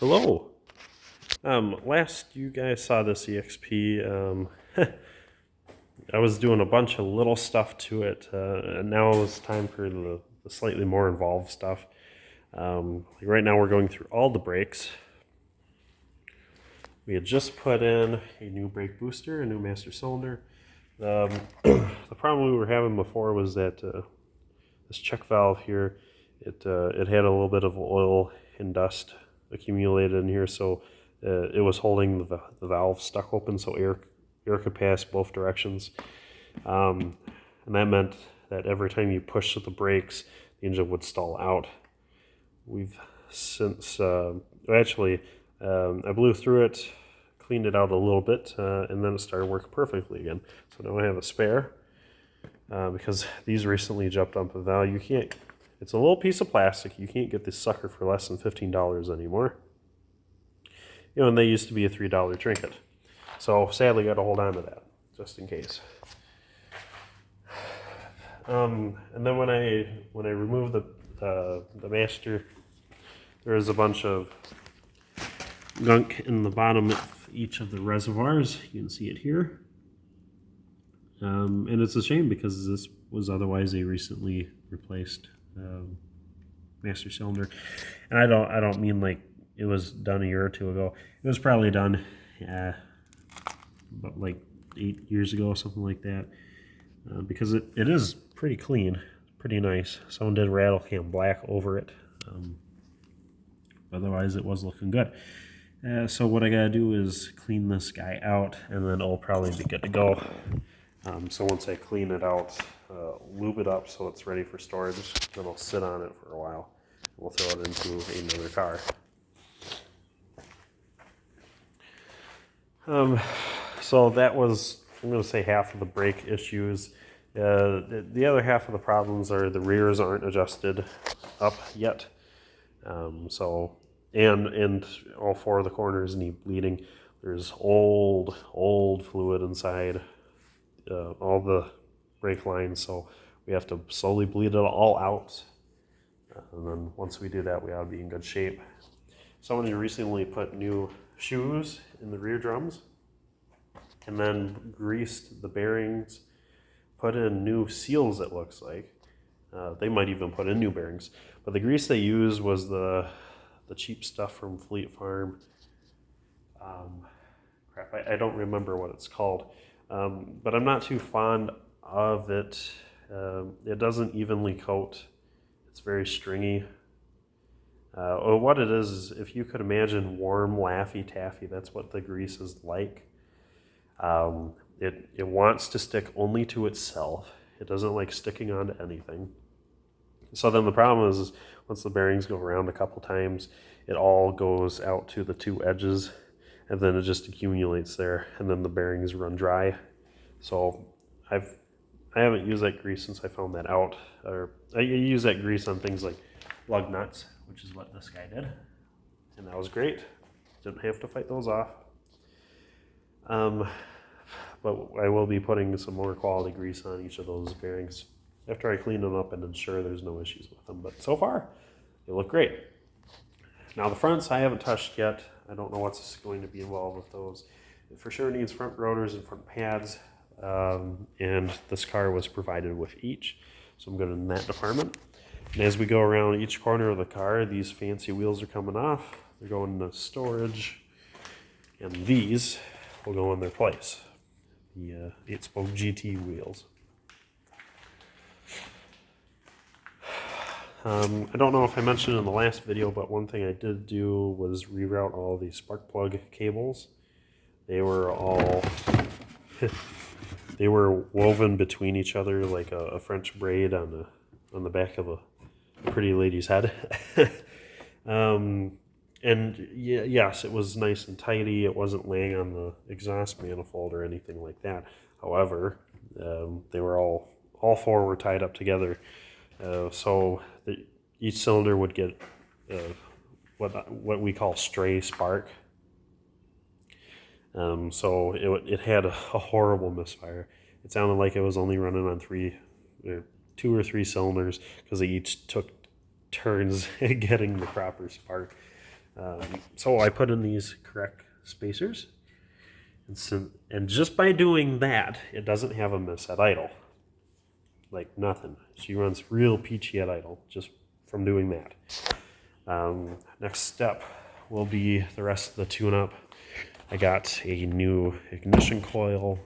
Hello. Last you guys saw this EXP. I was doing a bunch of little stuff to it, and now it's time for the slightly more involved stuff. Like right now, we're going through all the brakes. We had just put in a new brake booster, a new master cylinder. The problem we were having before was that this check valve here, it had a little bit of oil and dust accumulated in here, so it was holding the valve stuck open, so air could pass both directions, and that meant that every time you push the brakes, the engine would stall out. We've since I blew through it, cleaned it out a little bit, and then it started working perfectly again. So now I have a spare because these recently jumped up in value. You can't. It's a little piece of plastic. You can't get this sucker for less than $15 anymore. You know, and they used to be a $3 trinket. So sadly, got to hold on to that just in case. And then when I removed the master, there is a bunch of gunk in the bottom of each of the reservoirs. You can see it here. And it's a shame because this was otherwise a recently replaced master cylinder. And I don't mean like it was done a year or two ago. It was probably done about like 8 years ago, something like that. Because it is pretty clean, pretty nice. Someone did rattle can black over it. Otherwise it was looking good. So what I gotta do is clean this guy out, and then it'll probably be good to go. So once I clean it out, lube it up so it's ready for storage, then I'll sit on it for a while. We'll throw it into another car. So that was, I'm going to say, half of the brake issues. The other half of the problems are the rears aren't adjusted up yet. And all four of the corners need bleeding. There's old fluid inside all the brake lines, so we have to slowly bleed it all out. And then once we do that, we ought to be in good shape. Someone recently put new shoes in the rear drums and then greased the bearings, put in new seals, it looks like. They might even put in new bearings. But the grease they used was the cheap stuff from Fleet Farm. I don't remember what it's called. But I'm not too fond of it. It doesn't evenly coat. It's very stringy. What it is if you could imagine warm Laffy Taffy, that's what the grease is like. It wants to stick only to itself. It doesn't like sticking onto anything. So then the problem is once the bearings go around a couple times, it all goes out to the two edges, and then it just accumulates there, and then the bearings run dry. So I haven't used that grease since I found that out. Or I use that grease on things like lug nuts, which is what this guy did, and that was great. Didn't have to fight those off. But I will be putting some more quality grease on each of those bearings after I clean them up and ensure there's no issues with them. But so far, they look great. Now the fronts I haven't touched yet. I don't know what's going to be involved with those. It for sure needs front rotors and front pads, and this car was provided with each, so I'm good in that department. And as we go around each corner of the car, these fancy wheels are coming off. They're going into storage, and these will go in their place. The 8-spoke GT wheels. I don't know if I mentioned in the last video, but one thing I did do was reroute all the spark plug cables. They were all they were woven between each other like a French braid on the back of a pretty lady's head. And yes, it was nice and tidy. It wasn't laying on the exhaust manifold or anything like that. However, they were all four were tied up together. So each cylinder would get what we call stray spark. So it had a horrible misfire. It sounded like it was only running on 2 or 3 cylinders because they each took turns getting the proper spark. So I put in these correct spacers, and just by doing that, it doesn't have a miss at idle. Like nothing. She runs real peachy at idle just from doing that. Next step will be the rest of the tune-up. I got a new ignition coil.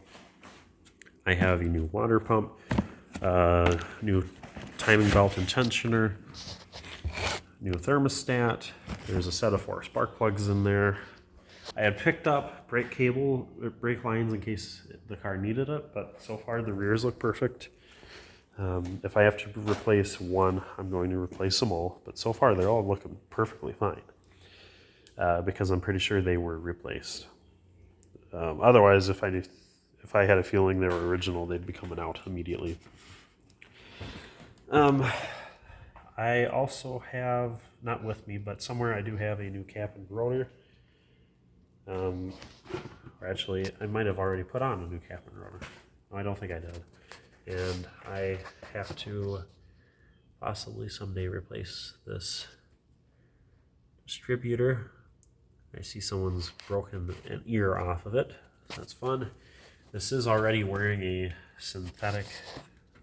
I have a new water pump, new timing belt and tensioner, new thermostat. There's a set of 4 spark plugs in there. I had picked up brake lines in case the car needed it, but so far the rears look perfect. If I have to replace one, I'm going to replace them all, but so far they're all looking perfectly fine because I'm pretty sure they were replaced. Otherwise, if I had a feeling they were original, they'd be coming out immediately. I also have, not with me, but somewhere I do have a new cap and rotor. Or actually, I might have already put on a new cap and rotor. No, I don't think I did. And I have to possibly someday replace this distributor. I see someone's broken an ear off of it. So that's fun. This is already wearing a synthetic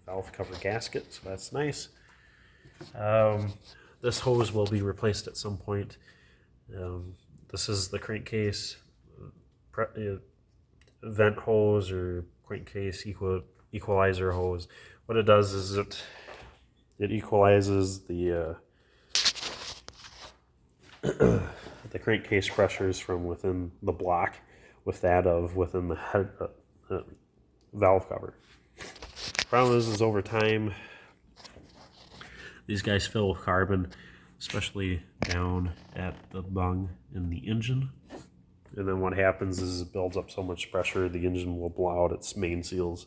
valve cover gasket, so that's nice. This hose will be replaced at some point. This is the crankcase vent hose or crankcase equalizer hose. What it does is it equalizes the the crankcase pressures from within the block with that of within the head valve cover. Problem is over time these guys fill with carbon, especially down at the bung in the engine. And then what happens is it builds up so much pressure, the engine will blow out its main seals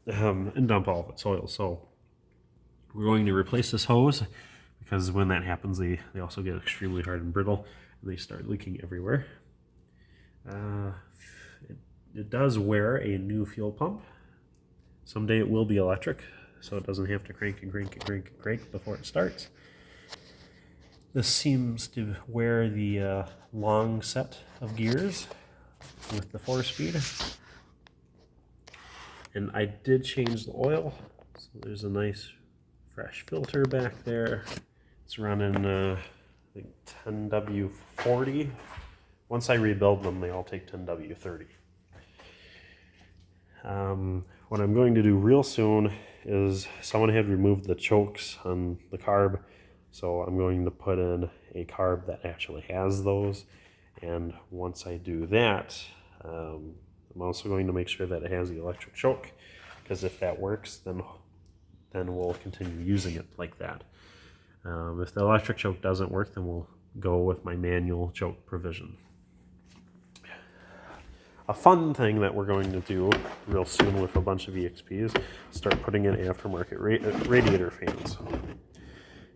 and dump all of its oil. So we're going to replace this hose because when that happens, they also get extremely hard and brittle and they start leaking everywhere. It does wear a new fuel pump. Someday it will be electric, so it doesn't have to crank and crank and crank and crank before it starts. This seems to wear the long set of gears with the 4-speed. And I did change the oil, so there's a nice fresh filter back there. It's running I think 10W40. Once I rebuild them, they all take 10W30. What I'm going to do real soon is someone had removed the chokes on the carb, so I'm going to put in a carb that actually has those. And once I do that, I'm also going to make sure that it has the electric choke, because if that works, then we'll continue using it like that. If the electric choke doesn't work, then we'll go with my manual choke provision. A fun thing that we're going to do real soon with a bunch of EXPs is start putting in aftermarket radiator fans.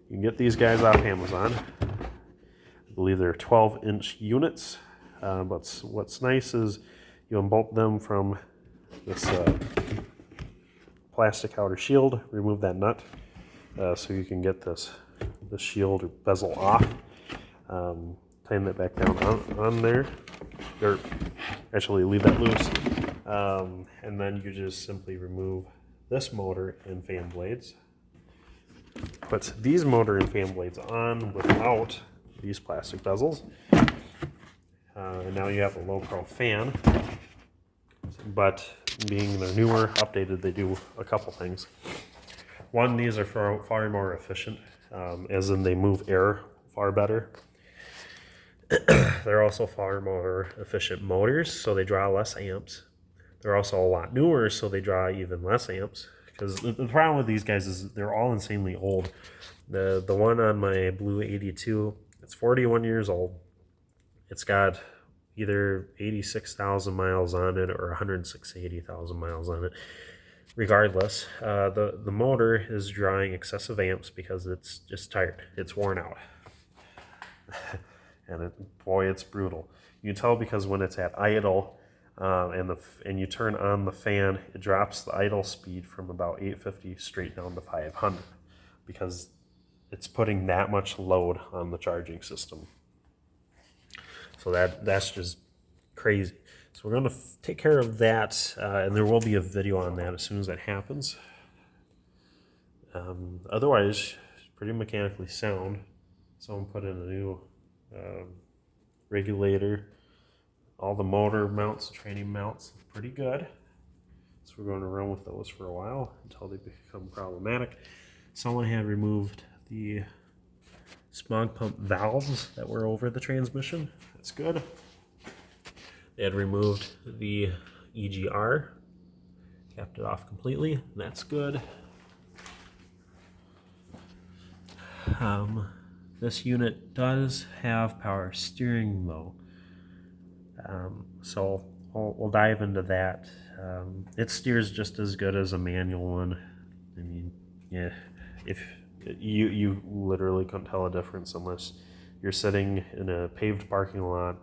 You can get these guys off Amazon. I believe they're 12-inch units. But what's nice is you unbolt them from this plastic outer shield, remove that nut, so you can get the shield or bezel off. Tighten that back down on there, or actually leave that loose, and then you just simply remove this motor and fan blades. Put these motor and fan blades on without these plastic bezels. And now you have a low pro fan, but being they're newer, updated, they do a couple things. One, these are far more efficient, as in they move air far better. They're also far more efficient motors, so they draw less amps. They're also a lot newer, so they draw even less amps. Because the problem with these guys is they're all insanely old. The one on my Blue 82, it's 41 years old. It's got either 86,000 miles on it or 180,000 miles on it. Regardless, the motor is drawing excessive amps because it's just tired. It's worn out. And boy, it's brutal. You can tell because when it's at idle and you turn on the fan, it drops the idle speed from about 850 straight down to 500 because it's putting that much load on the charging system. So that's just crazy. So we're going to take care of that, and there will be a video on that as soon as that happens. Otherwise, pretty mechanically sound. Someone put in a new regulator. All the motor mounts, training mounts, pretty good. So we're going to run with those for a while until they become problematic. Someone had removed the smog pump valves that were over the transmission. That's good. They had removed the EGR, capped it off completely. That's good. This unit does have power steering though, so we'll dive into that. It steers just as good as a manual one. I mean, yeah, if you literally couldn't tell a difference unless you're sitting in a paved parking lot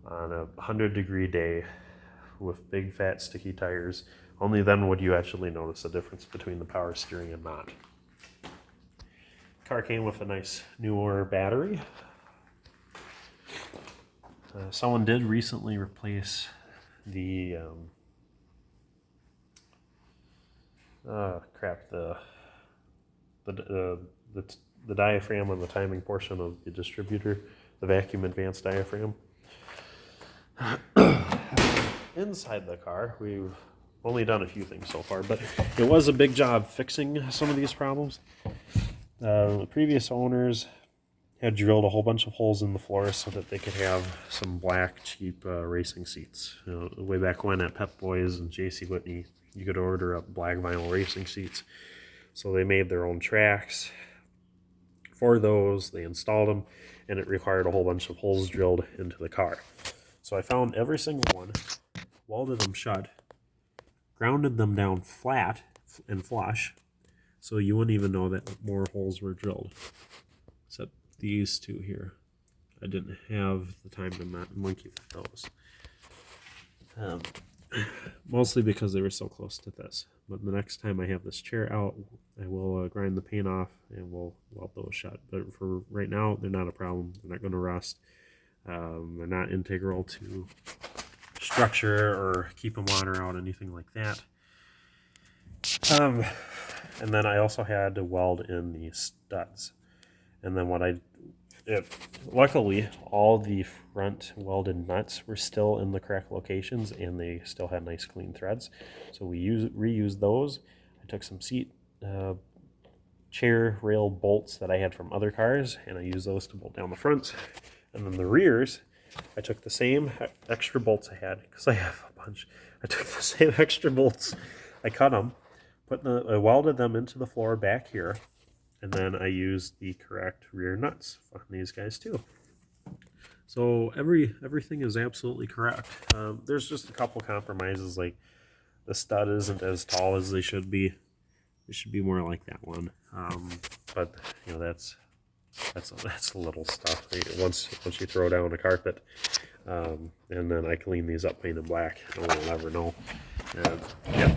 on a 100-degree day with big fat sticky tires. Only then would you actually notice a difference between the power steering and not. Car came with a nice newer battery. Someone did recently replace the the diaphragm on the timing portion of the distributor, the vacuum advanced diaphragm. Inside the car, we've only done a few things so far, but it was a big job fixing some of these problems. The previous owners had drilled a whole bunch of holes in the floor so that they could have some black, cheap racing seats. Way back when at Pep Boys and J.C. Whitney, you could order up black vinyl racing seats. So they made their own tracks for those. They installed them, and it required a whole bunch of holes drilled into the car. So I found every single one, welded them shut, grounded them down flat and flush, so you wouldn't even know that more holes were drilled. Except these two here. I didn't have the time to monkey with those. Mostly because they were so close to this. But the next time I have this chair out, I will grind the paint off and we'll weld those shut. But for right now, they're not a problem. They're not going to rust. They're not integral to structure or keeping water out, anything like that. And then I also had to weld in the studs. And then luckily, all the front welded nuts were still in the correct locations and they still had nice clean threads. So we reused those. I took some chair rail bolts that I had from other cars and I used those to bolt down the fronts. And then the rears, I took the same extra bolts I had, because I have a bunch. I took the same extra bolts, I cut them, I welded them into the floor back here, and then I used the correct rear nuts on these guys too. So everything is absolutely correct. There's just a couple compromises, like the stud isn't as tall as they should be. They should be more like that one. But you know, that's little stuff. Once you throw down a carpet, and then I clean these up, paint them black, no one will ever know. Yeah.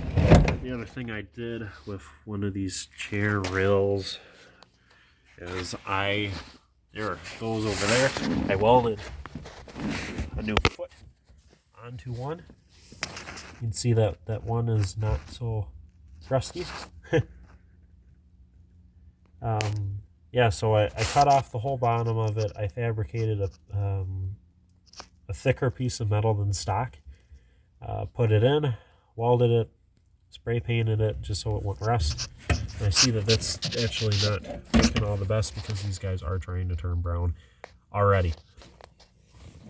The other thing I did with one of these chair rails is there it goes over there. I welded a new foot onto one. You can see that one is not so rusty. Yeah, so I cut off the whole bottom of it. I fabricated a thicker piece of metal than stock, put it in, welded it, spray painted it just so it won't rust. And I see that that's actually not looking all the best because these guys are trying to turn brown already.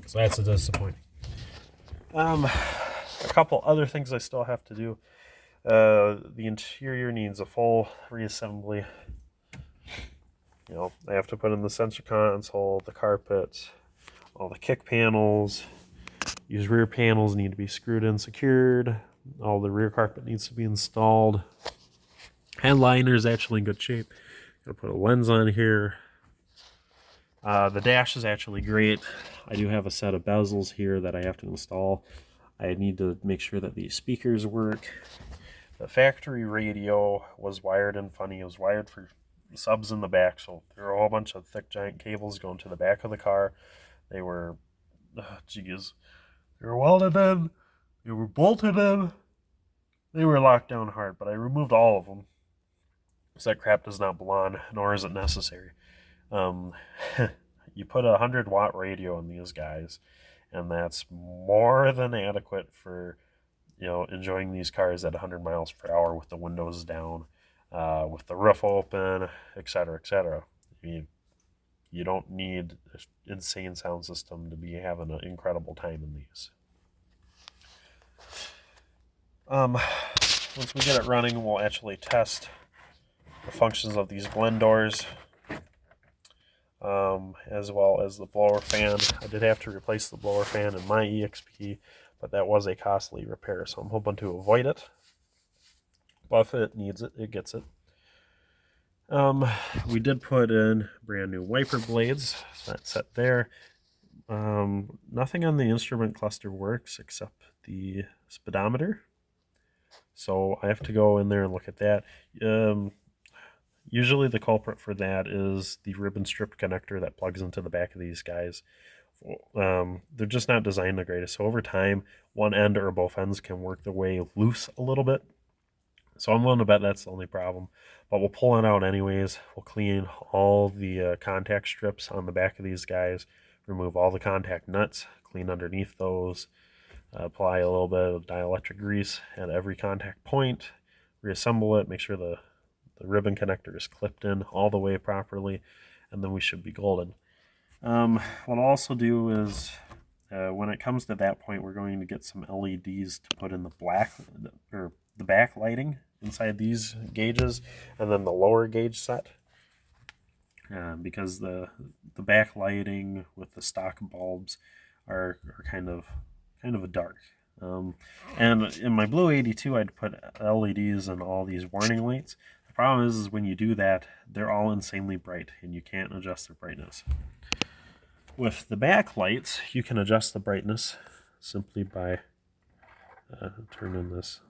So that's a disappointing. A couple other things I still have to do. The interior needs a full reassembly. You know, I have to put in the center console, the carpet, all the kick panels. These rear panels need to be screwed in, secured. All the rear carpet needs to be installed. Headliner is actually in good shape. Gotta put a lens on here. The dash is actually great. I do have a set of bezels here that I have to install. I need to make sure that these speakers work. The factory radio was wired in funny. It was wired for subs in the back, so there were a whole bunch of thick giant cables going to the back of the car. They were, geez, they were welded in, they were bolted in, they were locked down hard, but I removed all of them because that crap does not belong, nor is it necessary. Um, you put a 100-watt radio in these guys, and that's more than adequate for enjoying these cars at 100 miles per hour with the windows down, with the roof open, etc., etc. I mean, you don't need an insane sound system to be having an incredible time in these. Once we get it running, we'll actually test the functions of these blend doors, as well as the blower fan. I did have to replace the blower fan in my EXP, but that was a costly repair, so I'm hoping to avoid it. But if it needs it, it gets it. We did put in brand new wiper blades, so that's set there. Nothing on the instrument cluster works except the speedometer, so I have to go in there and look at that. Usually the culprit for that is the ribbon strip connector that plugs into the back of these guys. They're just not designed the greatest, so over time one end or both ends can work their way loose a little bit. So I'm willing to bet that's the only problem. But we'll pull it out anyways. We'll clean all the contact strips on the back of these guys, remove all the contact nuts, clean underneath those, apply a little bit of dielectric grease at every contact point, reassemble it, make sure the ribbon connector is clipped in all the way properly, and then we should be golden. What I'll also do is, when it comes to that point, we're going to get some LEDs to put in the back lighting inside these gauges, and then the lower gauge set, because the back lighting with the stock bulbs are kind of a dark. And in my Blue 82, I'd put LEDs in all these warning lights. The problem is when you do that, they're all insanely bright, and you can't adjust their brightness. With the back lights, you can adjust the brightness simply by turning this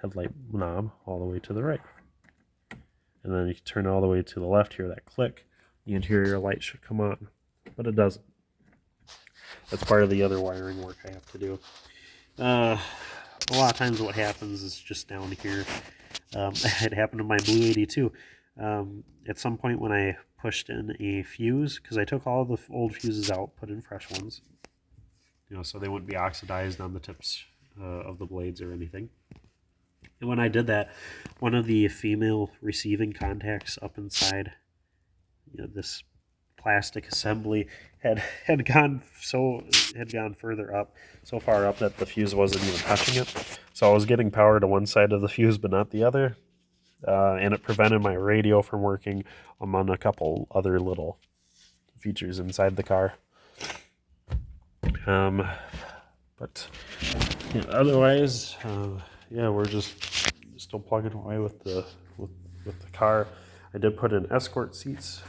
headlight knob all the way to the right. And then you can turn all the way to the left, hear that click, the interior light should come on, but it doesn't. That's part of the other wiring work I have to do. A lot of times what happens is just down here. It happened to my Blue 82. At some point when I pushed in a fuse, because I took all the old fuses out, put in fresh ones, so they wouldn't be oxidized on the tips of the blades or anything. And when I did that, one of the female receiving contacts up inside this plastic assembly had gone further up, so far up that the fuse wasn't even touching it. So I was getting power to one side of the fuse but not the other, and it prevented my radio from working among a couple other little features inside the car. But otherwise, we're just still plugging away with the car. I did put in escort seats.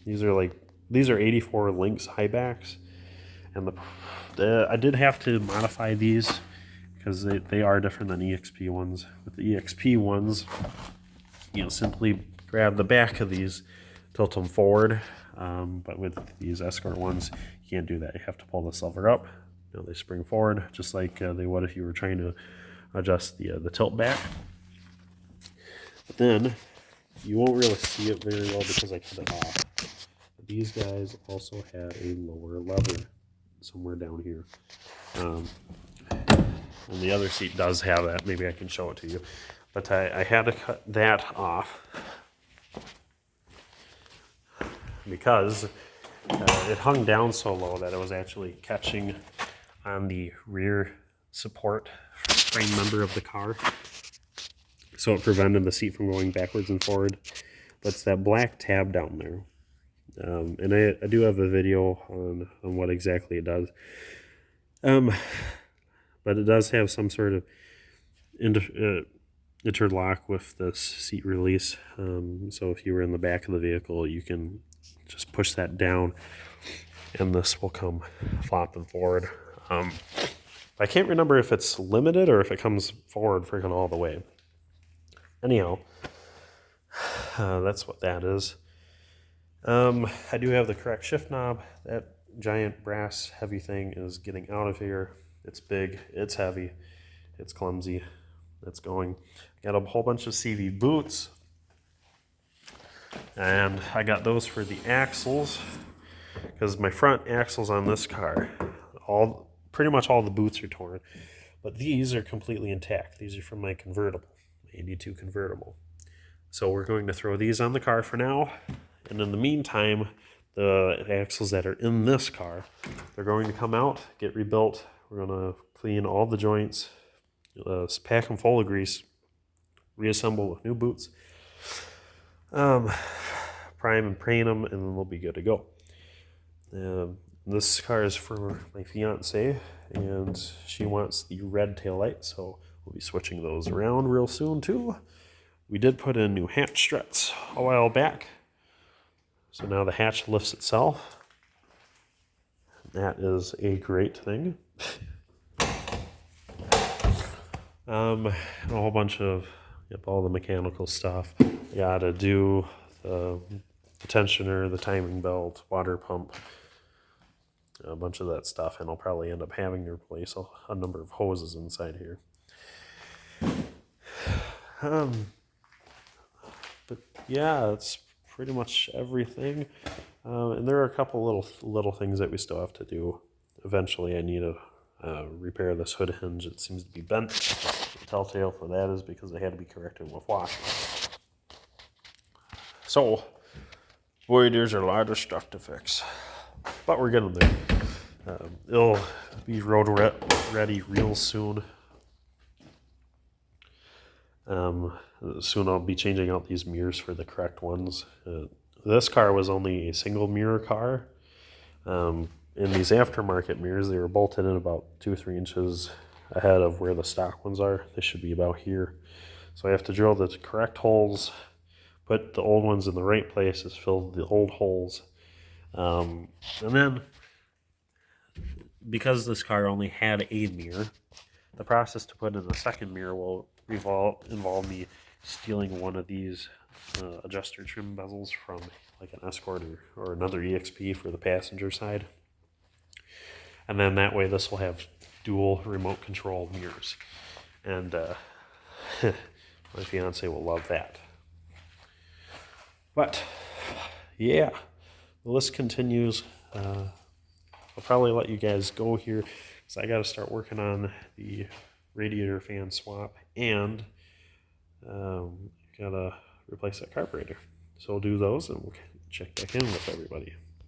These are 84 Lynx high backs, and I did have to modify these because they are different than EXP ones. With the EXP ones, simply grab the back of these, tilt them forward. But with these escort ones, you can't do that. You have to pull the silver up. They spring forward just like they would if you were trying to adjust the tilt back. But then you won't really see it very well because I cut it off. But these guys also have a lower lever somewhere down here. And the other seat does have that. Maybe I can show it to you. But I had to cut that off because it hung down so low that it was actually catching on the rear support frame member of the car. So it prevented the seat from going backwards and forward. That's that black tab down there. And I do have a video on what exactly it does. But it does have some sort of interlock with this seat release. So if you were in the back of the vehicle, you can just push that down and this will come flopping forward. I can't remember if it's limited or if it comes forward freaking all the way. Anyhow, That's what that is. I do have the correct shift knob. That giant brass heavy thing is getting out of here. It's big, it's heavy, it's clumsy. That's going. Got a whole bunch of CV boots, and I got those for the axles because my front axles on this car, pretty much all the boots are torn, but these are completely intact. These are from my convertible, 82 convertible. So we're going to throw these on the car for now, and in the meantime, the axles that are in this car, they're going to come out, get rebuilt. We're going to clean all the joints, pack them full of grease, reassemble with new boots, prime and paint them, and then they'll be good to go. This car is for my fiance, and she wants the red taillight, so we'll be switching those around real soon too. We did put in new hatch struts a while back, so now the hatch lifts itself. That is a great thing. A whole bunch of all the mechanical stuff. Gotta do the tensioner, the timing belt, water pump, a bunch of that stuff, and I'll probably end up having to replace a number of hoses inside here. But yeah, that's pretty much everything. And there are a couple little things that we still have to do. Eventually, I need to repair this hood hinge. It seems to be bent. The telltale for that is because it had to be corrected with wash. So, boy, there's a lot of stuff to fix, but we're getting there. It'll be road ready real soon. Soon I'll be changing out these mirrors for the correct ones. This car was only a single mirror car. In these aftermarket mirrors, they were bolted in about 2 or 3 inches ahead of where the stock ones are. They should be about here. So I have to drill the correct holes, put the old ones in the right places, fill the old holes. And then, because this car only had a mirror, the process to put in a second mirror will involve me stealing one of these adjuster trim bezels from like an Escort or another EXP for the passenger side. And then that way this will have dual remote control mirrors. And my fiance will love that. But yeah, the list continues. I'll probably let you guys go here because I got to start working on the radiator fan swap and gotta replace that carburetor. So we'll do those and we'll check back in with everybody.